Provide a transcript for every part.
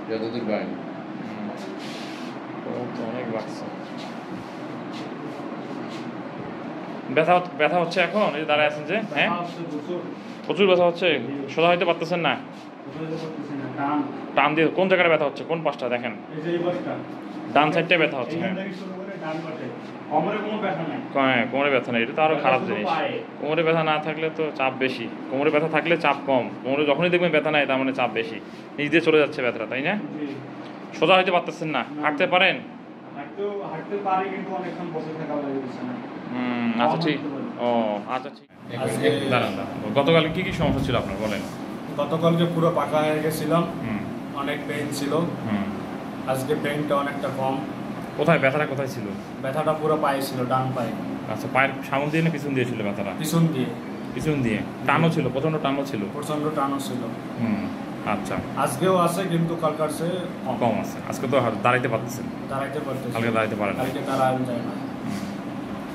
যতদূর পাই অনেক বাড়ছে। ব্যথা ব্যথা হচ্ছে এখন, এই যে দাঁড়ায় আছেন যে? হ্যাঁ, প্রচুর ব্যথা হচ্ছে, সোজা হইতে পারতেছেন না? টান দিয়ে কোন জায়গায় ব্যথা হচ্ছে? কোন পাশটা দেখেন? ডান সাইডটাই ব্যথা হচ্ছে। হ্যাঁ, কোমরে ব্যথা নেই, এটা তো আরো খারাপ জিনিস। কোমরে ব্যথা না থাকলে তো চাপ বেশি, কোমরে ব্যথা থাকলে চাপ কম। কোমরে যখনই দেখবেন ব্যথা নাই, তার মানে চাপ বেশি, নিচ দিয়ে চলে যাচ্ছে ব্যথাটা, তাই না? সোজা হইতে পারতেছেন না, হাঁটতে পারেন? আচ্ছা ঠিক, ও আচ্ছা ঠিক। দাঁড়ান দাঁড়ান, গতকাল কি কি সমস্যা ছিল আপনার বলেন? গতকালকে পুরো পাকা হয়ে গেছিলাম, অনেক পেইন ছিল। আজকে পেইনটা অনেকটা কম। কোথায় ব্যথাটা কোথায় ছিল? ব্যথাটা পুরো পায়ে ছিল, ডান পায়ে। আচ্ছা, পায়ের সামনে দিয়ে না পিছন দিয়ে ছিল ব্যথাটা? পিছন দিয়ে। পিছন দিয়ে টানও ছিল, প্রচন্ড টানও ছিল? প্রচন্ড টানও ছিল। আচ্ছা, আজকেও আছে কিন্তু কালকার চেয়ে কম আছে। আজকে তো দাঁড়াইতে পারতেছেন? দাঁড়াইতে পারতেছি, কালকে দাঁড়াইতে পারেন? কালকে দাঁড়ানো যায় না।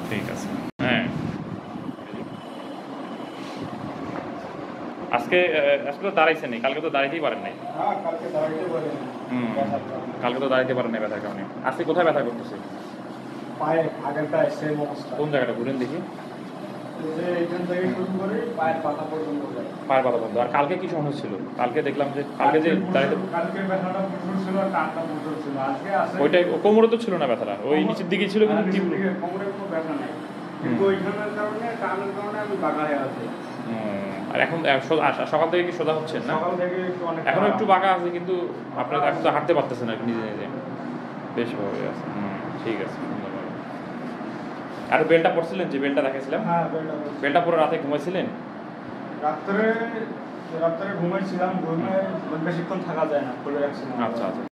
ঠিক আছে। হ্যাঁ, আজকে আজকে তো দাঁড়াইছেন, কালকে তো দাঁড়াইতেই পারেন নাই। কালকে দাঁড়াইতে পারেন। কালকে তো দাঁড়াইতে পারেন নাই ব্যথার কারণে। আজকে কোথায় ব্যথা করতেছে? পায়ে আগেরটা সেম অবস্থা। কোন জায়গাটা ঘুরেন দেখি? এইখান থেকে শুরু করে পায়ের পাতা পর্যন্ত যায়। পায়ের পাতা পর্যন্ত। আর কালকে কি সমস্যা ছিল? কালকে দেখলাম যে কালকে যে দাঁড়াইতে, কালকে ব্যথাটা প্রচুর ছিল, টানটা প্রচুর ছিল। আজকে আছে, ওইটাই কোমরে তো ছিল না ব্যথাটা, ওই নিচের দিকে ছিল, কিন্তু কোমরে কোনো ব্যথা নাই, কিন্তু ওইখানের কারণে টানের কারণে আমি বাঁকা হয়ে আছি। আর এখন সকাল থেকে কি সোজা হচ্ছে না? সকাল থেকে অনেক এখনো একটু বাঁকা আছে, কিন্তু আপনার এখন তো হাঁটতে পারতেছেন না নিজে নিজে, বেশ ভাবে আছে। ঠিক আছে, সুন্দরভাবে। আর বেলটা পড়ছিলেন যে বেলটা দেখেছিলাম? হ্যাঁ, বেলটা পরে রাতে ঘুমাইছিলেন? রাত্রে ঘুমাইছিলাম, ঘুমে বেশিক্ষণ থাকা যায় না, খুলে রাখছিলাম। আচ্ছা আচ্ছা।